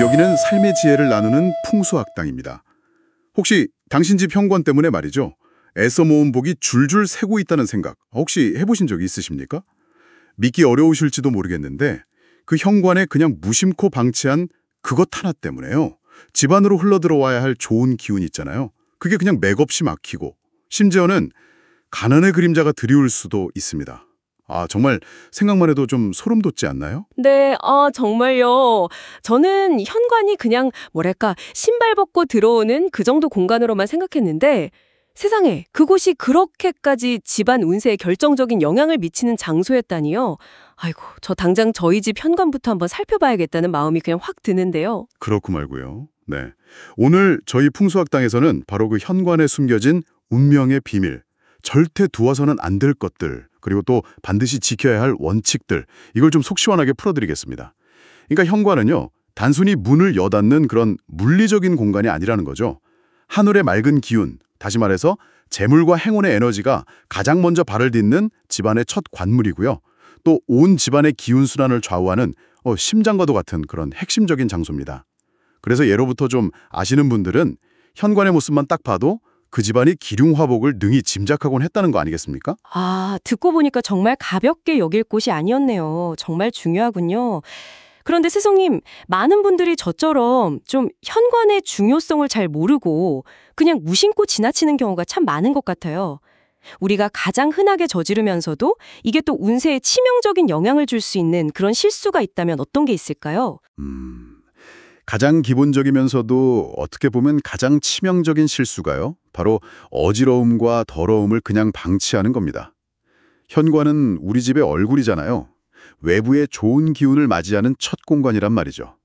여기는 삶의 지혜를 나누는 풍수학당입니다. 혹시 당신 집 현관 때문에 말이죠. 애써 모은 복이 줄줄 새고 있다는 생각 혹시 해보신 적이 있으십니까? 믿기 어려우실지도 모르겠는데 그 현관에 그냥 무심코 방치한 그것 하나 때문에요. 집안으로 흘러들어와야 할 좋은 기운 있잖아요. 그게 그냥 맥없이 막히고 심지어는 가난의 그림자가 드리울 수도 있습니다. 정말 생각만 해도 좀 소름 돋지 않나요? 네, 정말요. 저는 현관이 그냥 뭐랄까 신발 벗고 들어오는 그 정도 공간으로만 생각했는데 세상에 그곳이 그렇게까지 집안 운세에 결정적인 영향을 미치는 장소였다니요. 아이고, 저 당장 저희 집 현관부터 한번 살펴봐야겠다는 마음이 그냥 확 드는데요. 그렇고 말고요. 네. 오늘 저희 풍수학당에서는 바로 그 현관에 숨겨진 운명의 비밀, 절대 두어서는 안 될 것들, 그리고 또 반드시 지켜야 할 원칙들, 이걸 좀 속 시원하게 풀어드리겠습니다. 그러니까 현관은요, 단순히 문을 여닫는 그런 물리적인 공간이 아니라는 거죠. 하늘의 맑은 기운, 다시 말해서 재물과 행운의 에너지가 가장 먼저 발을 딛는 집안의 첫 관물이고요. 또 온 집안의 기운 순환을 좌우하는 심장과도 같은 그런 핵심적인 장소입니다. 그래서 예로부터 좀 아시는 분들은 현관의 모습만 딱 봐도 그 집안이 기륭화복을 능히 짐작하곤 했다는 거 아니겠습니까? 듣고 보니까 정말 가볍게 여길 곳이 아니었네요. 정말 중요하군요. 그런데 스승님, 많은 분들이 저처럼 좀 현관의 중요성을 잘 모르고 그냥 무심코 지나치는 경우가 참 많은 것 같아요. 우리가 가장 흔하게 저지르면서도 이게 또 운세에 치명적인 영향을 줄 수 있는 그런 실수가 있다면 어떤 게 있을까요? 가장 기본적이면서도 어떻게 보면 가장 치명적인 실수가요. 바로 어지러움과 더러움을 그냥 방치하는 겁니다. 현관은 우리 집의 얼굴이잖아요. 외부의 좋은 기운을 맞이하는 첫 공간이란 말이죠.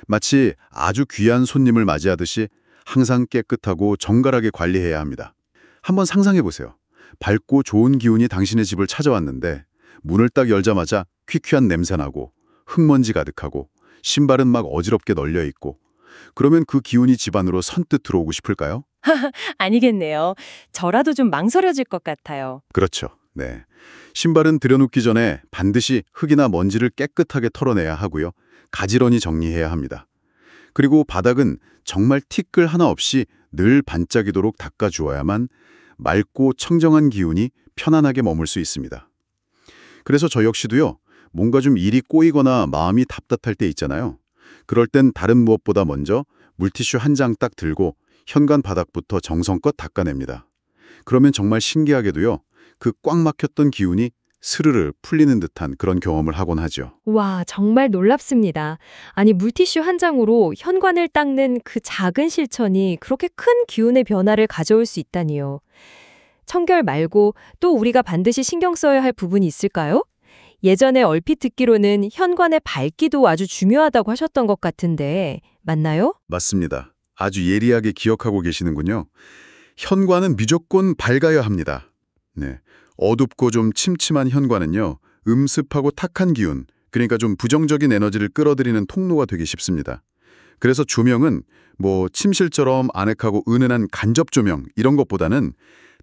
마치 아주 귀한 손님을 맞이하듯이 항상 깨끗하고 정갈하게 관리해야 합니다. 한번 상상해 보세요. 밝고 좋은 기운이 당신의 집을 찾아왔는데 문을 딱 열자마자 퀴퀴한 냄새나고 흙먼지 가득하고 신발은 막 어지럽게 널려 있고 그러면 그 기운이 집 안으로 선뜻 들어오고 싶을까요? 아니겠네요. 저라도 좀 망설여질 것 같아요. 그렇죠. 네. 신발은 들여놓기 전에 반드시 흙이나 먼지를 깨끗하게 털어내야 하고요. 가지런히 정리해야 합니다. 그리고 바닥은 정말 티끌 하나 없이 늘 반짝이도록 닦아주어야만 맑고 청정한 기운이 편안하게 머물 수 있습니다. 그래서 저 역시도요. 뭔가 좀 일이 꼬이거나 마음이 답답할 때 있잖아요. 그럴 땐 다른 무엇보다 먼저 물티슈 한 장 딱 들고 현관 바닥부터 정성껏 닦아냅니다. 그러면 정말 신기하게도요. 그 꽉 막혔던 기운이 스르르 풀리는 듯한 그런 경험을 하곤 하죠. 와, 정말 놀랍습니다. 아니, 물티슈 한 장으로 현관을 닦는 그 작은 실천이 그렇게 큰 기운의 변화를 가져올 수 있다니요. 청결 말고 또 우리가 반드시 신경 써야 할 부분이 있을까요? 예전에 얼핏 듣기로는 현관의 밝기도 아주 중요하다고 하셨던 것 같은데 맞나요? 맞습니다. 아주 예리하게 기억하고 계시는군요. 현관은 무조건 밝아야 합니다. 네. 어둡고 좀 침침한 현관은요. 음습하고 탁한 기운, 그러니까 좀 부정적인 에너지를 끌어들이는 통로가 되기 쉽습니다. 그래서 조명은 침실처럼 아늑하고 은은한 간접 조명 이런 것보다는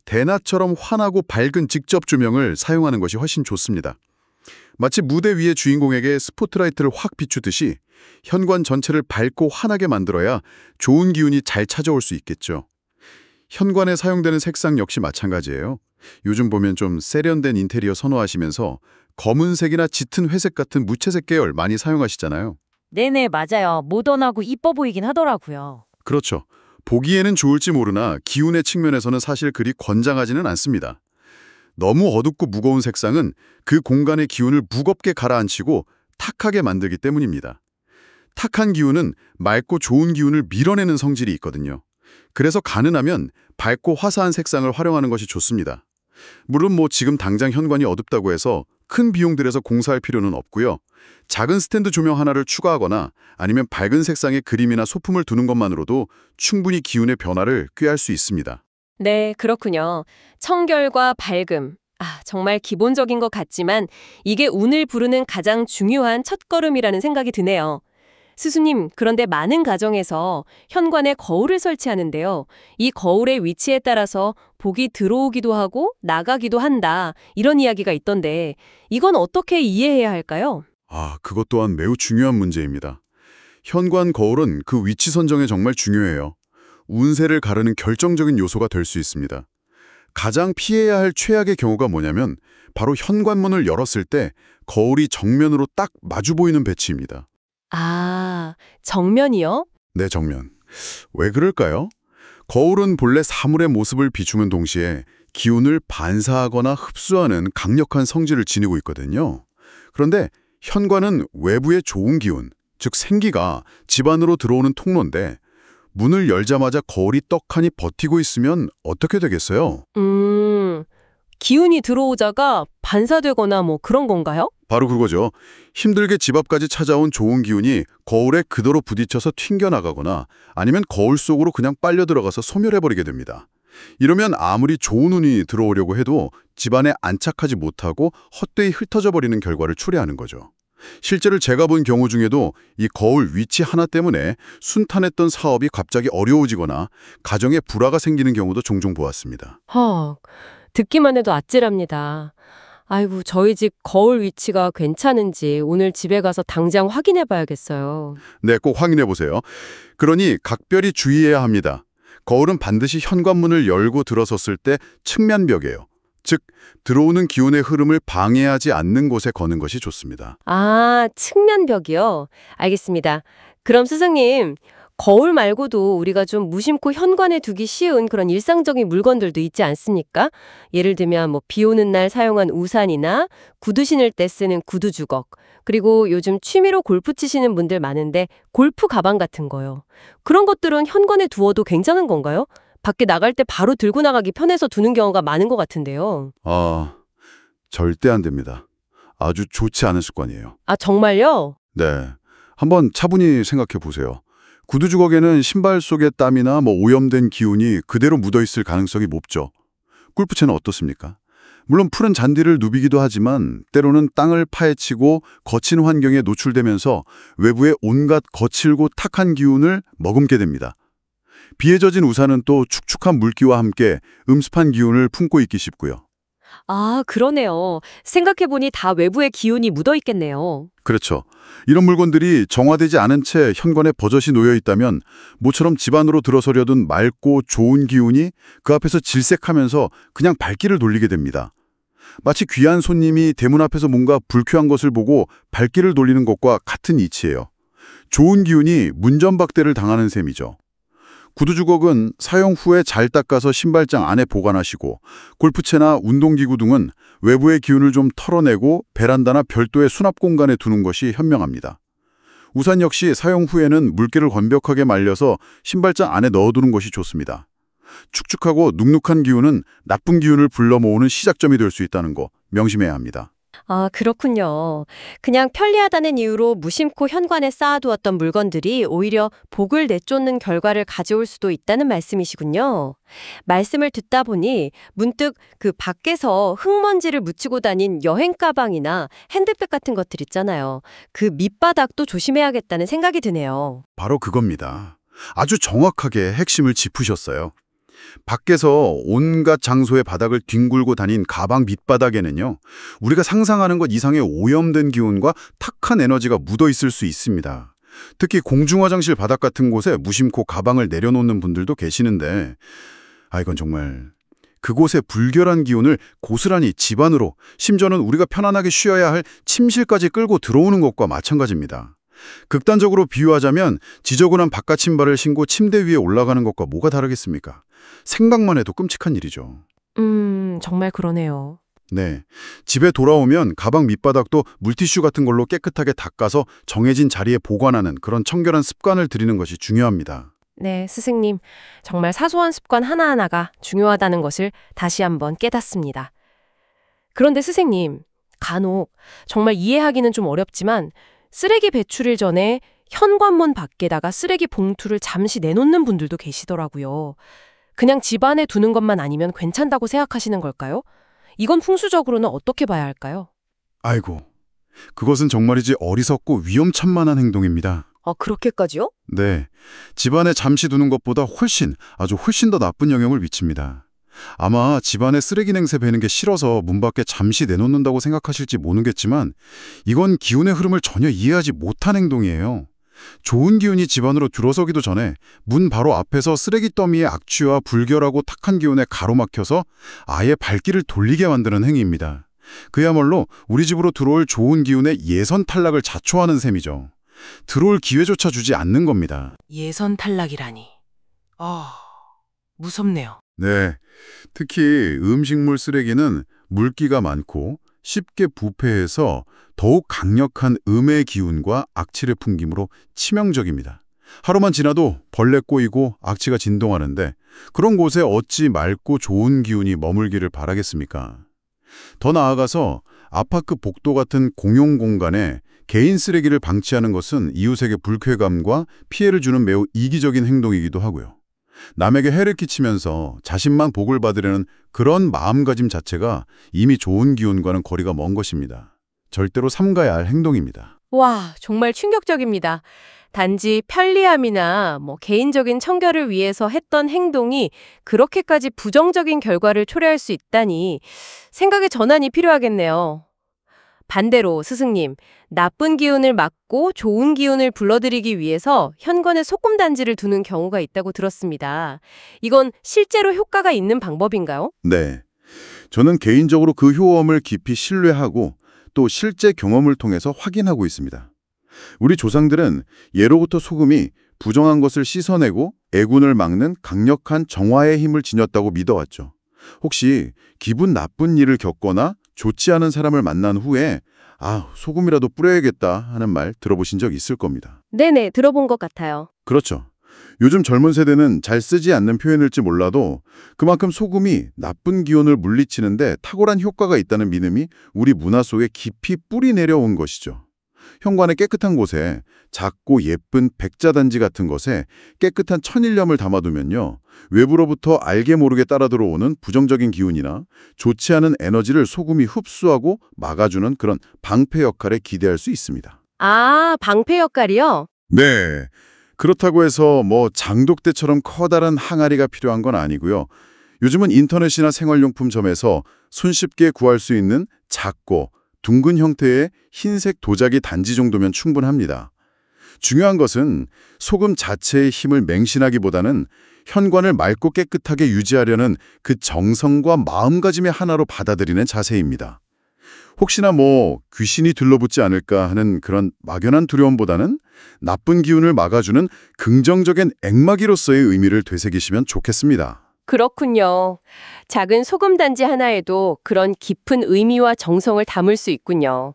대낮처럼 환하고 밝은 직접 조명을 사용하는 것이 훨씬 좋습니다. 마치 무대 위의 주인공에게 스포트라이트를 확 비추듯이 현관 전체를 밝고 환하게 만들어야 좋은 기운이 잘 찾아올 수 있겠죠. 현관에 사용되는 색상 역시 마찬가지예요. 요즘 보면 좀 세련된 인테리어 선호하시면서 검은색이나 짙은 회색 같은 무채색 계열 많이 사용하시잖아요. 네네, 맞아요. 모던하고 이뻐 보이긴 하더라고요. 그렇죠. 보기에는 좋을지 모르나 기운의 측면에서는 사실 그리 권장하지는 않습니다. 너무 어둡고 무거운 색상은 그 공간의 기운을 무겁게 가라앉히고 탁하게 만들기 때문입니다. 탁한 기운은 맑고 좋은 기운을 밀어내는 성질이 있거든요. 그래서 가능하면 밝고 화사한 색상을 활용하는 것이 좋습니다. 물론 지금 당장 현관이 어둡다고 해서 큰 비용 들여서 공사할 필요는 없고요. 작은 스탠드 조명 하나를 추가하거나 아니면 밝은 색상의 그림이나 소품을 두는 것만으로도 충분히 기운의 변화를 꾀할 수 있습니다. 네, 그렇군요. 청결과 밝음. 정말 기본적인 것 같지만 이게 운을 부르는 가장 중요한 첫걸음이라는 생각이 드네요. 스수님, 그런데 많은 가정에서 현관에 거울을 설치하는데요. 이 거울의 위치에 따라서 복이 들어오기도 하고 나가기도 한다. 이런 이야기가 있던데 이건 어떻게 이해해야 할까요? 그것 또한 매우 중요한 문제입니다. 현관 거울은 그 위치 선정에 정말 중요해요. 운세를 가르는 결정적인 요소가 될 수 있습니다. 가장 피해야 할 최악의 경우가 뭐냐면 바로 현관문을 열었을 때 거울이 정면으로 딱 마주 보이는 배치입니다. 아, 정면이요? 네, 정면. 왜 그럴까요? 거울은 본래 사물의 모습을 비추는 동시에 기운을 반사하거나 흡수하는 강력한 성질을 지니고 있거든요. 그런데 현관은 외부의 좋은 기운, 즉 생기가 집 안으로 들어오는 통로인데 문을 열자마자 거울이 떡하니 버티고 있으면 어떻게 되겠어요? 기운이 들어오자가 반사되거나 뭐 그런 건가요? 바로 그거죠. 힘들게 집 앞까지 찾아온 좋은 기운이 거울에 그대로 부딪혀서 튕겨나가거나 아니면 거울 속으로 그냥 빨려 들어가서 소멸해버리게 됩니다. 이러면 아무리 좋은 운이 들어오려고 해도 집안에 안착하지 못하고 헛되이 흩어져 버리는 결과를 초래하는 거죠. 실제로 제가 본 경우 중에도 이 거울 위치 하나 때문에 순탄했던 사업이 갑자기 어려워지거나 가정에 불화가 생기는 경우도 종종 보았습니다. 듣기만 해도 아찔합니다. 아이고, 저희 집 거울 위치가 괜찮은지 오늘 집에 가서 당장 확인해 봐야겠어요. 네, 꼭 확인해 보세요. 그러니 각별히 주의해야 합니다. 거울은 반드시 현관문을 열고 들어섰을 때 측면벽이에요. 즉, 들어오는 기운의 흐름을 방해하지 않는 곳에 거는 것이 좋습니다. 아, 측면벽이요? 알겠습니다. 그럼 스승님, 거울 말고도 우리가 좀 무심코 현관에 두기 쉬운 그런 일상적인 물건들도 있지 않습니까? 예를 들면 뭐 비 오는 날 사용한 우산이나 구두 신을 때 쓰는 구두 주걱, 그리고 요즘 취미로 골프 치시는 분들 많은데 골프 가방 같은 거요. 그런 것들은 현관에 두어도 괜찮은 건가요? 밖에 나갈 때 바로 들고 나가기 편해서 두는 경우가 많은 것 같은데요. 절대 안 됩니다. 아주 좋지 않은 습관이에요. 아, 정말요? 네, 한번 차분히 생각해 보세요. 구두 주걱에는 신발 속의 땀이나 오염된 기운이 그대로 묻어있을 가능성이 높죠. 골프채는 어떻습니까? 물론 푸른 잔디를 누비기도 하지만 때로는 땅을 파헤치고 거친 환경에 노출되면서 외부의 온갖 거칠고 탁한 기운을 머금게 됩니다. 비에 젖은 우산은 또 축축한 물기와 함께 음습한 기운을 품고 있기 쉽고요. 아, 그러네요. 생각해보니 다 외부에 기운이 묻어 있겠네요. 그렇죠. 이런 물건들이 정화되지 않은 채 현관에 버젓이 놓여 있다면 모처럼 집 안으로 들어서려던 맑고 좋은 기운이 그 앞에서 질색하면서 그냥 발길을 돌리게 됩니다. 마치 귀한 손님이 대문 앞에서 뭔가 불쾌한 것을 보고 발길을 돌리는 것과 같은 이치예요. 좋은 기운이 문전박대를 당하는 셈이죠. 구두 주걱은 사용 후에 잘 닦아서 신발장 안에 보관하시고 골프채나 운동기구 등은 외부의 기운을 좀 털어내고 베란다나 별도의 수납 공간에 두는 것이 현명합니다. 우산 역시 사용 후에는 물기를 완벽하게 말려서 신발장 안에 넣어두는 것이 좋습니다. 축축하고 눅눅한 기운은 나쁜 기운을 불러 모으는 시작점이 될 수 있다는 거 명심해야 합니다. 아, 그렇군요. 그냥 편리하다는 이유로 무심코 현관에 쌓아두었던 물건들이 오히려 복을 내쫓는 결과를 가져올 수도 있다는 말씀이시군요. 말씀을 듣다 보니 문득 그 밖에서 흙먼지를 묻히고 다닌 여행 가방이나 핸드백 같은 것들 있잖아요. 그 밑바닥도 조심해야겠다는 생각이 드네요. 바로 그겁니다. 아주 정확하게 핵심을 짚으셨어요. 밖에서 온갖 장소의 바닥을 뒹굴고 다닌 가방 밑바닥에는요, 우리가 상상하는 것 이상의 오염된 기운과 탁한 에너지가 묻어 있을 수 있습니다. 특히 공중화장실 바닥 같은 곳에 무심코 가방을 내려놓는 분들도 계시는데, 이건 정말 그곳에 불결한 기운을 고스란히 집 안으로, 심지어는 우리가 편안하게 쉬어야 할 침실까지 끌고 들어오는 것과 마찬가지입니다. 극단적으로 비유하자면 지저분한 바깥 신발을 신고 침대 위에 올라가는 것과 뭐가 다르겠습니까? 생각만 해도 끔찍한 일이죠. 정말 그러네요. 네, 집에 돌아오면 가방 밑바닥도 물티슈 같은 걸로 깨끗하게 닦아서 정해진 자리에 보관하는 그런 청결한 습관을 들이는 것이 중요합니다. 네, 스승님. 정말 사소한 습관 하나하나가 중요하다는 것을 다시 한번 깨닫습니다. 그런데 스승님, 간혹 정말 이해하기는 좀 어렵지만 쓰레기 배출일 전에 현관문 밖에다가 쓰레기 봉투를 잠시 내놓는 분들도 계시더라고요. 그냥 집 안에 두는 것만 아니면 괜찮다고 생각하시는 걸까요? 이건 풍수적으로는 어떻게 봐야 할까요? 아이고, 그것은 정말이지 어리석고 위험천만한 행동입니다. 아, 그렇게까지요? 네, 집안에 잠시 두는 것보다 아주 훨씬 더 나쁜 영향을 미칩니다. 아마 집안에 쓰레기 냄새 배는 게 싫어서 문 밖에 잠시 내놓는다고 생각하실지 모르겠지만 이건 기운의 흐름을 전혀 이해하지 못한 행동이에요. 좋은 기운이 집 안으로 들어서기도 전에 문 바로 앞에서 쓰레기 더미의 악취와 불결하고 탁한 기운에 가로막혀서 아예 발길을 돌리게 만드는 행위입니다. 그야말로 우리 집으로 들어올 좋은 기운의 예선 탈락을 자초하는 셈이죠. 들어올 기회조차 주지 않는 겁니다. 예선 탈락이라니. 무섭네요. 네, 특히 음식물 쓰레기는 물기가 많고 쉽게 부패해서 더욱 강력한 음의 기운과 악취를 풍김으로 치명적입니다. 하루만 지나도 벌레 꼬이고 악취가 진동하는데 그런 곳에 어찌 맑고 좋은 기운이 머물기를 바라겠습니까? 더 나아가서 아파트 복도 같은 공용 공간에 개인 쓰레기를 방치하는 것은 이웃에게 불쾌감과 피해를 주는 매우 이기적인 행동이기도 하고요. 남에게 해를 끼치면서 자신만 복을 받으려는 그런 마음가짐 자체가 이미 좋은 기운과는 거리가 먼 것입니다. 절대로 삼가야 할 행동입니다. 와, 정말 충격적입니다. 단지 편리함이나 개인적인 청결을 위해서 했던 행동이 그렇게까지 부정적인 결과를 초래할 수 있다니 생각의 전환이 필요하겠네요. 반대로 스승님, 나쁜 기운을 막고 좋은 기운을 불러들이기 위해서 현관에 소금단지를 두는 경우가 있다고 들었습니다. 이건 실제로 효과가 있는 방법인가요? 네, 저는 개인적으로 그 효험을 깊이 신뢰하고 또 실제 경험을 통해서 확인하고 있습니다. 우리 조상들은 예로부터 소금이 부정한 것을 씻어내고 애군을 막는 강력한 정화의 힘을 지녔다고 믿어왔죠. 혹시 기분 나쁜 일을 겪거나 좋지 않은 사람을 만난 후에 소금이라도 뿌려야겠다 하는 말 들어보신 적 있을 겁니다. 네네, 들어본 것 같아요. 그렇죠. 요즘 젊은 세대는 잘 쓰지 않는 표현일지 몰라도 그만큼 소금이 나쁜 기운을 물리치는데 탁월한 효과가 있다는 믿음이 우리 문화 속에 깊이 뿌리 내려온 것이죠. 현관의 깨끗한 곳에 작고 예쁜 백자단지 같은 것에 깨끗한 천일염을 담아두면요, 외부로부터 알게 모르게 따라 들어오는 부정적인 기운이나 좋지 않은 에너지를 소금이 흡수하고 막아주는 그런 방패 역할에 기대할 수 있습니다. 아, 방패 역할이요? 네. 그렇다고 해서 장독대처럼 커다란 항아리가 필요한 건 아니고요. 요즘은 인터넷이나 생활용품점에서 손쉽게 구할 수 있는 작고 둥근 형태의 흰색 도자기 단지 정도면 충분합니다. 중요한 것은 소금 자체의 힘을 맹신하기보다는 현관을 맑고 깨끗하게 유지하려는 그 정성과 마음가짐의 하나로 받아들이는 자세입니다. 혹시나 귀신이 들러붙지 않을까 하는 그런 막연한 두려움보다는 나쁜 기운을 막아주는 긍정적인 앵마기로서의 의미를 되새기시면 좋겠습니다. 그렇군요. 작은 소금단지 하나에도 그런 깊은 의미와 정성을 담을 수 있군요.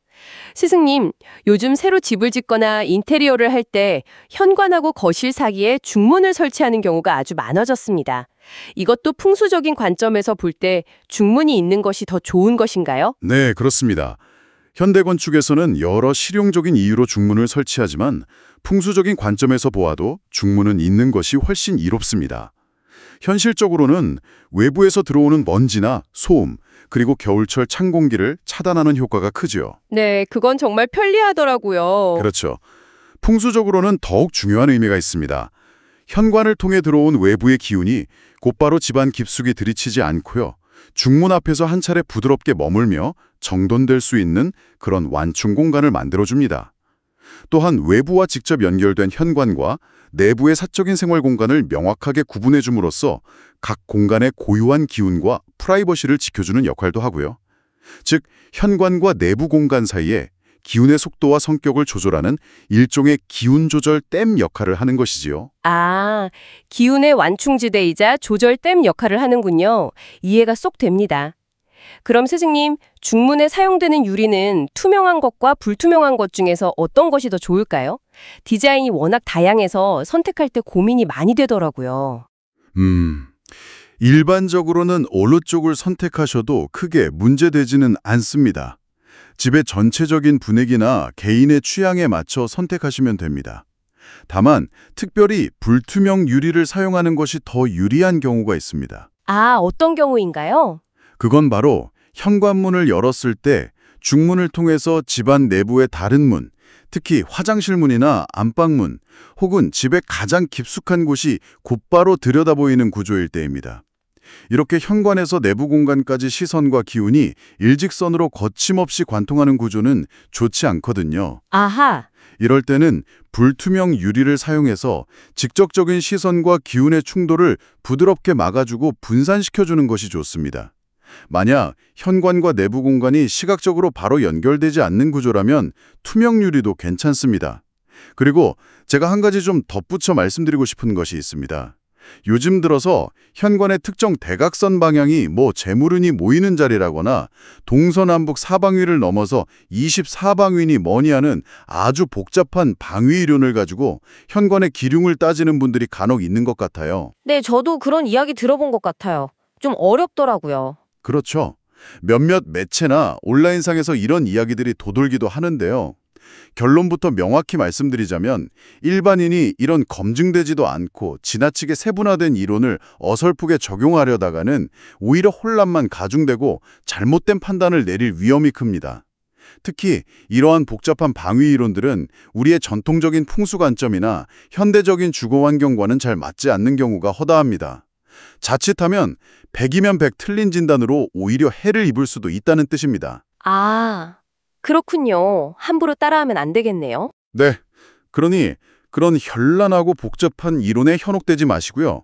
스승님, 요즘 새로 집을 짓거나 인테리어를 할 때 현관하고 거실 사이에 중문을 설치하는 경우가 아주 많아졌습니다. 이것도 풍수적인 관점에서 볼 때 중문이 있는 것이 더 좋은 것인가요? 네, 그렇습니다. 현대 건축에서는 여러 실용적인 이유로 중문을 설치하지만 풍수적인 관점에서 보아도 중문은 있는 것이 훨씬 이롭습니다. 현실적으로는 외부에서 들어오는 먼지나 소음, 그리고 겨울철 찬 공기를 차단하는 효과가 크죠. 네, 그건 정말 편리하더라고요. 그렇죠. 풍수적으로는 더욱 중요한 의미가 있습니다. 현관을 통해 들어온 외부의 기운이 곧바로 집안 깊숙이 들이치지 않고요. 중문 앞에서 한 차례 부드럽게 머물며 정돈될 수 있는 그런 완충 공간을 만들어줍니다. 또한 외부와 직접 연결된 현관과 내부의 사적인 생활 공간을 명확하게 구분해 줌으로써 각 공간의 고유한 기운과 프라이버시를 지켜주는 역할도 하고요. 즉, 현관과 내부 공간 사이에 기운의 속도와 성격을 조절하는 일종의 기운 조절 댐 역할을 하는 것이지요. 아, 기운의 완충지대이자 조절댐 역할을 하는군요. 이해가 쏙 됩니다. 그럼 스승님, 중문에 사용되는 유리는 투명한 것과 불투명한 것 중에서 어떤 것이 더 좋을까요? 디자인이 워낙 다양해서 선택할 때 고민이 많이 되더라고요. 일반적으로는 어느 쪽을 선택하셔도 크게 문제되지는 않습니다. 집의 전체적인 분위기나 개인의 취향에 맞춰 선택하시면 됩니다. 다만 특별히 불투명 유리를 사용하는 것이 더 유리한 경우가 있습니다. 아, 어떤 경우인가요? 그건 바로 현관문을 열었을 때 중문을 통해서 집안 내부의 다른 문, 특히 화장실 문이나 안방문 혹은 집의 가장 깊숙한 곳이 곧바로 들여다보이는 구조일 때입니다. 이렇게 현관에서 내부 공간까지 시선과 기운이 일직선으로 거침없이 관통하는 구조는 좋지 않거든요. 아하. 이럴 때는 불투명 유리를 사용해서 직접적인 시선과 기운의 충돌을 부드럽게 막아주고 분산시켜주는 것이 좋습니다. 만약 현관과 내부 공간이 시각적으로 바로 연결되지 않는 구조라면 투명 유리도 괜찮습니다. 그리고 제가 한 가지 좀 덧붙여 말씀드리고 싶은 것이 있습니다. 요즘 들어서 현관의 특정 대각선 방향이 재물운이 모이는 자리라거나 동서남북 사방위를 넘어서 24방위니 뭐니 하는 아주 복잡한 방위 이론을 가지고 현관의 기륭을 따지는 분들이 간혹 있는 것 같아요. 네, 저도 그런 이야기 들어본 것 같아요. 좀 어렵더라고요. 그렇죠. 몇몇 매체나 온라인상에서 이런 이야기들이 도돌기도 하는데요. 결론부터 명확히 말씀드리자면 일반인이 이런 검증되지도 않고 지나치게 세분화된 이론을 어설프게 적용하려다가는 오히려 혼란만 가중되고 잘못된 판단을 내릴 위험이 큽니다. 특히 이러한 복잡한 방위 이론들은 우리의 전통적인 풍수 관점이나 현대적인 주거 환경과는 잘 맞지 않는 경우가 허다합니다. 자칫하면 100이면 100 틀린 진단으로 오히려 해를 입을 수도 있다는 뜻입니다. 아, 그렇군요. 함부로 따라하면 안 되겠네요. 네, 그러니 그런 현란하고 복잡한 이론에 현혹되지 마시고요.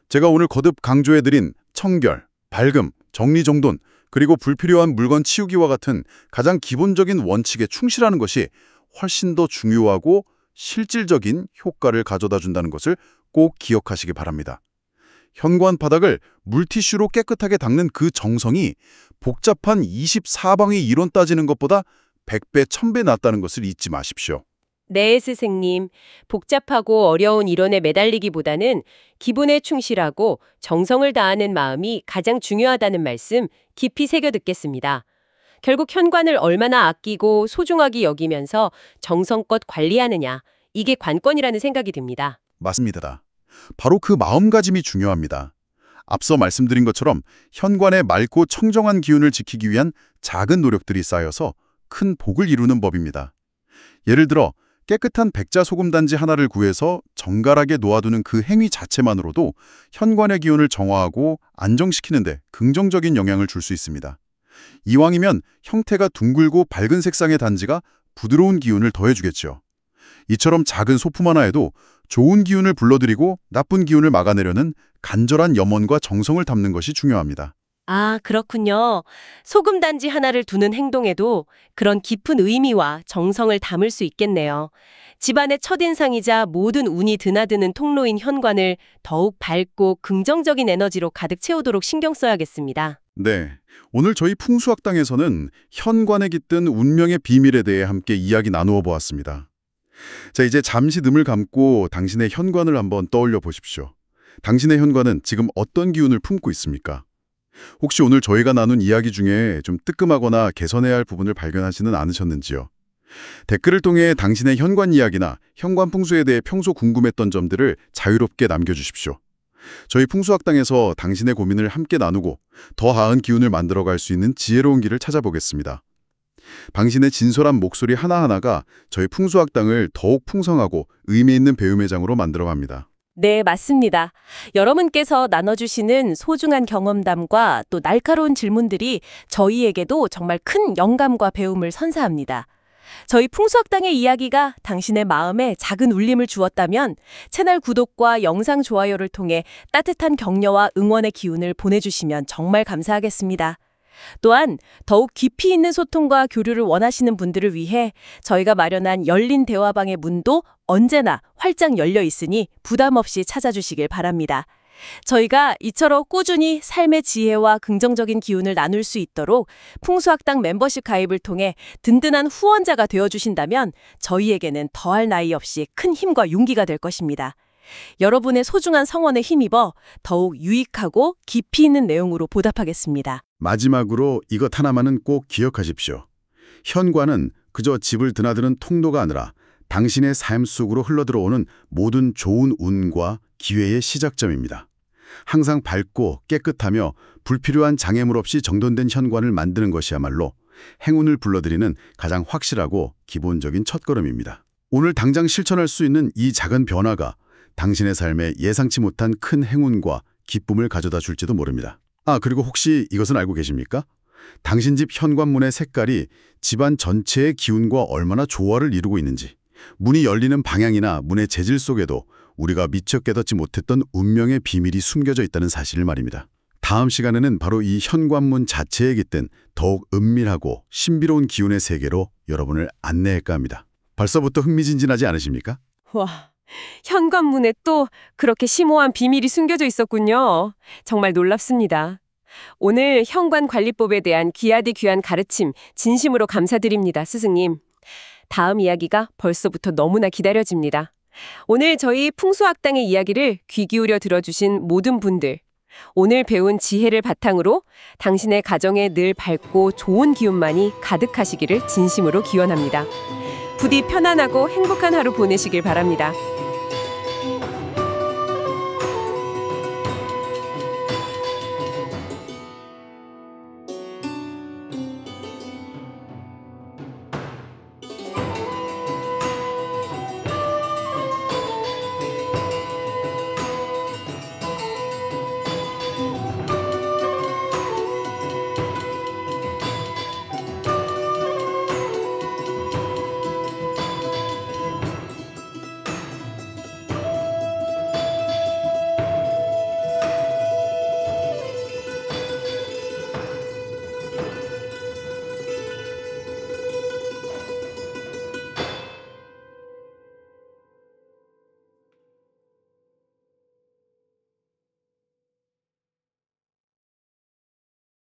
제가 오늘 거듭 강조해드린 청결, 밝음, 정리정돈, 그리고 불필요한 물건 치우기와 같은 가장 기본적인 원칙에 충실하는 것이 훨씬 더 중요하고 실질적인 효과를 가져다 준다는 것을 꼭 기억하시기 바랍니다. 현관 바닥을 물티슈로 깨끗하게 닦는 그 정성이 복잡한 24방위 이론 따지는 것보다 100배, 1000배 낫다는 것을 잊지 마십시오. 네, 스승님. 복잡하고 어려운 이론에 매달리기보다는 기본에 충실하고 정성을 다하는 마음이 가장 중요하다는 말씀 깊이 새겨 듣겠습니다. 결국 현관을 얼마나 아끼고 소중하게 여기면서 정성껏 관리하느냐, 이게 관건이라는 생각이 듭니다. 맞습니다. 바로 그 마음가짐이 중요합니다. 앞서 말씀드린 것처럼 현관의 맑고 청정한 기운을 지키기 위한 작은 노력들이 쌓여서 큰 복을 이루는 법입니다. 예를 들어 깨끗한 백자 소금단지 하나를 구해서 정갈하게 놓아두는 그 행위 자체만으로도 현관의 기운을 정화하고 안정시키는 데 긍정적인 영향을 줄 수 있습니다. 이왕이면 형태가 둥글고 밝은 색상의 단지가 부드러운 기운을 더해주겠죠. 이처럼 작은 소품 하나에도 좋은 기운을 불러들이고 나쁜 기운을 막아내려는 간절한 염원과 정성을 담는 것이 중요합니다. 아, 그렇군요. 소금 단지 하나를 두는 행동에도 그런 깊은 의미와 정성을 담을 수 있겠네요. 집안의 첫인상이자 모든 운이 드나드는 통로인 현관을 더욱 밝고 긍정적인 에너지로 가득 채우도록 신경 써야겠습니다. 네, 오늘 저희 풍수학당에서는 현관에 깃든 운명의 비밀에 대해 함께 이야기 나누어 보았습니다. 자, 이제 잠시 눈을 감고 당신의 현관을 한번 떠올려 보십시오. 당신의 현관은 지금 어떤 기운을 품고 있습니까? 혹시 오늘 저희가 나눈 이야기 중에 좀 뜨끔하거나 개선해야 할 부분을 발견하지는 않으셨는지요? 댓글을 통해 당신의 현관 이야기나 현관 풍수에 대해 평소 궁금했던 점들을 자유롭게 남겨주십시오. 저희 풍수학당에서 당신의 고민을 함께 나누고 더 나은 기운을 만들어갈 수 있는 지혜로운 길을 찾아보겠습니다. 당신의 진솔한 목소리 하나하나가 저희 풍수학당을 더욱 풍성하고 의미 있는 배움의 장으로 만들어갑니다. 네, 맞습니다. 여러분께서 나눠주시는 소중한 경험담과 또 날카로운 질문들이 저희에게도 정말 큰 영감과 배움을 선사합니다. 저희 풍수학당의 이야기가 당신의 마음에 작은 울림을 주었다면 채널 구독과 영상 좋아요를 통해 따뜻한 격려와 응원의 기운을 보내주시면 정말 감사하겠습니다. 또한 더욱 깊이 있는 소통과 교류를 원하시는 분들을 위해 저희가 마련한 열린 대화방의 문도 언제나 활짝 열려 있으니 부담 없이 찾아주시길 바랍니다. 저희가 이처럼 꾸준히 삶의 지혜와 긍정적인 기운을 나눌 수 있도록 풍수학당 멤버십 가입을 통해 든든한 후원자가 되어주신다면 저희에게는 더할 나위 없이 큰 힘과 용기가 될 것입니다. 여러분의 소중한 성원에 힘입어 더욱 유익하고 깊이 있는 내용으로 보답하겠습니다. 마지막으로 이것 하나만은 꼭 기억하십시오. 현관은 그저 집을 드나드는 통로가 아니라 당신의 삶 속으로 흘러들어오는 모든 좋은 운과 기회의 시작점입니다. 항상 밝고 깨끗하며 불필요한 장애물 없이 정돈된 현관을 만드는 것이야말로 행운을 불러들이는 가장 확실하고 기본적인 첫걸음입니다. 오늘 당장 실천할 수 있는 이 작은 변화가 당신의 삶에 예상치 못한 큰 행운과 기쁨을 가져다 줄지도 모릅니다. 아, 그리고 혹시 이것은 알고 계십니까? 당신 집 현관문의 색깔이 집안 전체의 기운과 얼마나 조화를 이루고 있는지, 문이 열리는 방향이나 문의 재질 속에도 우리가 미처 깨닫지 못했던 운명의 비밀이 숨겨져 있다는 사실을 말입니다. 다음 시간에는 바로 이 현관문 자체에 깃든 더욱 은밀하고 신비로운 기운의 세계로 여러분을 안내할까 합니다. 벌써부터 흥미진진하지 않으십니까? 와, 현관문에 또 그렇게 심오한 비밀이 숨겨져 있었군요. 정말 놀랍습니다. 오늘 현관관리법에 대한 귀하디 귀한 가르침 진심으로 감사드립니다, 스승님. 다음 이야기가 벌써부터 너무나 기다려집니다. 오늘 저희 풍수학당의 이야기를 귀 기울여 들어주신 모든 분들, 오늘 배운 지혜를 바탕으로 당신의 가정에 늘 밝고 좋은 기운만이 가득하시기를 진심으로 기원합니다. 부디 편안하고 행복한 하루 보내시길 바랍니다.